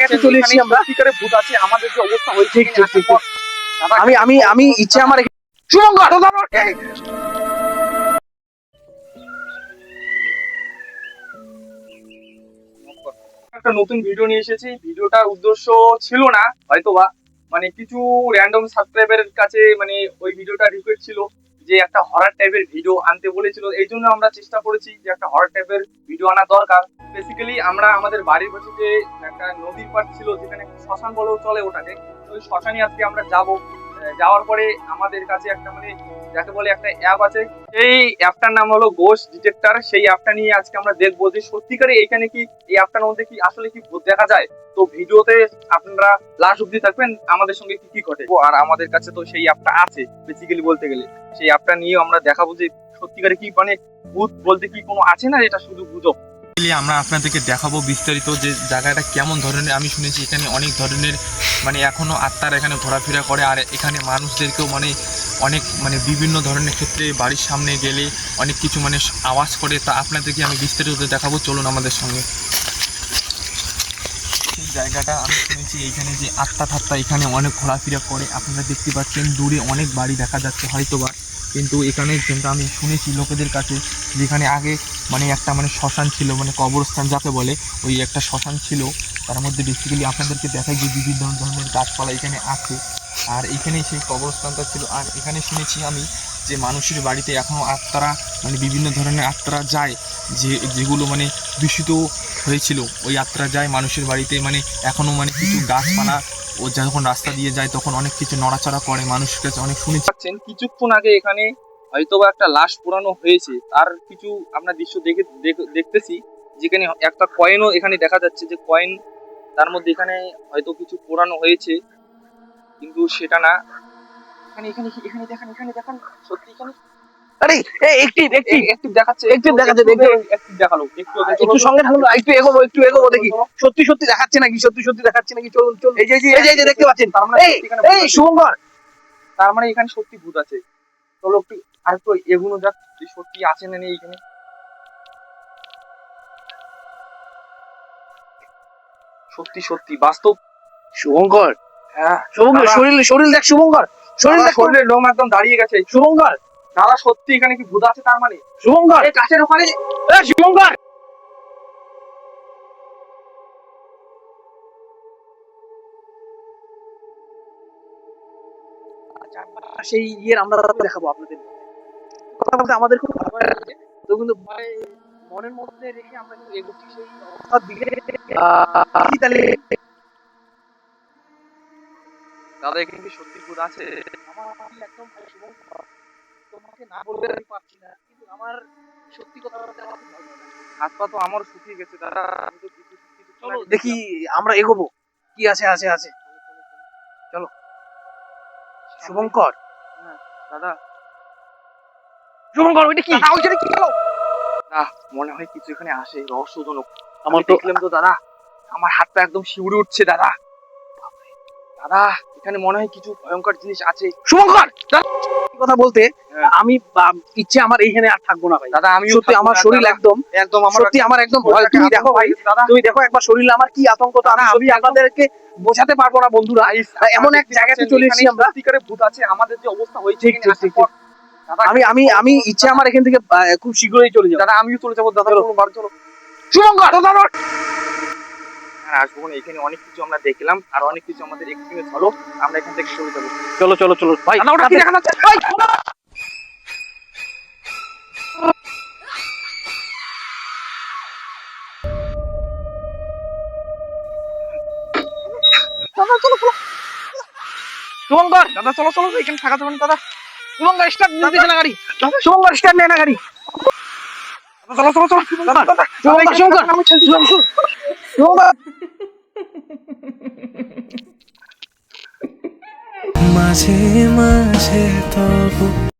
জায়গাতে চলে এসেছি আমরা। সত্যিকারে ভূত আছে, আমাদের যে অবস্থা হয়েছে ঠিক ঠিক ঠিক। আমি ইচ্ছে আমার শুভঙ্কর একটা নতুন ভিডিও নিয়ে এসেছি। ভিডিওটার উদ্দেশ্য ছিল না হয়তোবা, মানে কিছু র্যান্ডম সাবস্ক্রাইবারের কাছে মানে ওই ভিডিওটা রিকোয়েস্ট ছিল যে একটা হরর টাইপের ভিডিও আনতে বলেছিল, এই জন্য আমরা চেষ্টা করেছি যে একটা হরর টাইপের ভিডিও আনা দরকার। বেসিক্যালি আমরা আমাদের বাড়ির পাশে যে একটা নদীর পাড় ছিল, যেখানে শ্মশান বলেও চলে ওটাকে, ওই শ্মশানে আজকে আমরা যাব। যাওয়ার পরে আমাদের কাছে একটা মানে যাকে বলে একটা অ্যাপ আছে, সেই অ্যাপটার নাম হলো গোস্ট ডিটেক্টর। সেই অ্যাপটা নিয়ে আজকে আমরা দেখবো যে সত্যিকারে এখানে কি এই অ্যাপটার মধ্যে কি আসলে কি ভূত দেখা যায়। তো ভিডিওতে আপনারা লাস্ট অব্দি থাকবেন আমাদের সঙ্গে কি কি ঘটে। আর আমাদের কাছে তো সেই অ্যাপটা আছে বেসিক্যালি বলতে গেলে, সেই অ্যাপটা নিয়ে আমরা দেখাবো যে সত্যিকারে কি মানে ভূত বলতে কি কোনো আছে না, এটা শুধু গুজব। আমরা আপনাদেরকে দেখাবো বিস্তারিত যে জায়গাটা কেমন ধরনের। আমি শুনেছি এখানে অনেক ধরনের মানে এখনো আত্মারা এখানে ঘোরাফেরা করে, আর এখানে মানুষদেরকেও মানে অনেক মানে বিভিন্ন ধরনের ক্ষেত্রে বাড়ির সামনে গেলে অনেক কিছু মানে আওয়াজ করে। তা আপনাদেরকে আমি বিস্তারিত দেখাবো, চলুন আমাদের সঙ্গে। সেই জায়গাটা আমি শুনেছি এইখানে যে আত্মা ঠাত্তা এখানে অনেক ঘোরাফেরা করে। আপনারা দেখতে পাচ্ছেন দূরে অনেক বাড়ি দেখা যাচ্ছে হয়তোবা, কিন্তু এখানে কিন্তু আমি শুনেছি লোকেদের কাছে যেখানে আগে মানে একটা মানে শ্মশান ছিল, মানে কবরস্থান যাকে বলে, ওই একটা শ্মশান ছিল। তার মধ্যে বেসিক্যালি আপনাদেরকে দেখাই যে বিভিন্ন ধরনের গাছপালা এখানে আছে, আর এখানেই সেই কবরস্থানটা ছিল। আর এখানে শুনেছি আমি যে মানুষের বাড়িতে এখনও আত্মারা মানে বিভিন্ন ধরনের আত্মারা যায়, যেগুলো মানে দূষিত হয়েছিল, ওই আত্মারা যায় মানুষের বাড়িতে। মানে এখনও মানে কিছু গাছপালা ও যখন রাস্তা দিয়ে যায় তখন অনেক কিছু নড়াচড়া করে, মানুষের কাছে অনেক শুনেছি। পাচ্ছেন কিছুক্ষণ আগে এখানে হয়তোবা একটা লাশ পোড়ানো হয়েছে, তার কিছু আমরা দৃশ্য দেখতেছি, যেখানে একটা কয়েনও এখানে দেখা যাচ্ছে যে কয়েন, তার মধ্যে এখানে হয়তো কিছু পোড়ানো হয়েছে, কিন্তু সেটা না। এখানে এখানে এখানে দেখেন, এখানে দেখেন সত্যি এখানে আরে একটু দেখাচ্ছে, একটু দেখাচ্ছে, একটু দেখালো, একটু সঙ্গে থাকুন, একটু এগোবো দেখি সত্যি সত্যি দেখাচ্ছে নাকি, সত্যি সত্যি দেখাচ্ছে নাকি। চলুন চলুন, এই যে দেখতে পাচ্ছেন, এই শুভঙ্কর, তার মানে এখানে সত্যি ভূত আছে। চলো একটু আর একটু এগুলো যাক যে সত্যি আছে না নেই এখানে। সত্যি সত্যি বাস্তব শুভঙ্কর, হ্যাঁ শুভঙ্কর শরীর দেখ শুভঙ্কর, শরীরের লোম একদম দাঁড়িয়ে গেছে। শুভঙ্কর, দাদা সত্যি এখানে কি ভূত আছে তার মানে? শুভঙ্কর এই কাছের ওখানে শুভঙ্কর, সেই ইয়ের আমরা দেখাবো আপনাদের। কথা বলতে আমাদের খুব ভালো লাগছে তো, কিন্তু মনের মধ্যে রেখে আমরা কিন্তু এগোচ্ছি সেই অবস্থার দিকে। তাহলে দাদা এখানে কি সত্যি ভূত আছে? আমার একদম শুভঙ্কর, তোমাকে না বলতে আমি পারছি না, কিন্তু আমার সত্যি কথা বলতে আমার খুব ভালো লাগে। হাত পা তো আমার শুকিয়ে গেছে দাদা, আমি তো কিছু চলো দেখি, আমরা এগোবো, কি আছে আছে আছে। চলো শুভঙ্কর, হ্যাঁ দাদা, শুভঙ্কর ওইটা কি, ওইটা কি গেল? না মনে হয় কিছু এখানে আসে রহস্যজনক। আমার তো দেখলাম তো দাদা, আমার হাত পা একদম শিউরে উঠছে দাদা। দাদা এখানে মনে হয় কিছু ভয়ঙ্কর জিনিস আছে। শুভঙ্কর কথা বলতে আমি ইচ্ছে আমার এইখানে আর থাকবো না ভাই। দাদা আমি সত্যি আমার শরীর একদম সত্যি আমার একদম ভয়। তুমি দেখো ভাই, তুমি দেখো একবার শরীরে আমার কি আতঙ্ক, তো আমি সত্যি আপনাদেরকে বোঝাতে পারবো না বন্ধুরা। এমন এক জায়গাতে চলে এসেছি আমরা, সত্যিকারে ভূত আছে, আমাদের যে অবস্থা হয়েছে আমি ইচ্ছে আমার এখান থেকে খুব শীঘ্রই চলে যাবো। দাদা আমিও চলে যাবো দাদা, চলো। শুভঙ্কর আসবো না, এখানে অনেক কিছু আমরা দেখলাম, আর অনেক কিছু আমাদের এক্সপিরিয়েন্স হলো, আমরা এখান থেকে চলে যাবো। চলো চলো চলো ভাই, ওটা কি দেখানো হচ্ছে? শুভঙ্কর দাদা চলো এখানে থাকা যাবে না দাদা। শুভঙ্কর স্টার্ট নিতে না গাড়ি, শুভঙ্কর স্টার্ট নেয় না গাড়ি। চলো মাঝে মাঝে তবু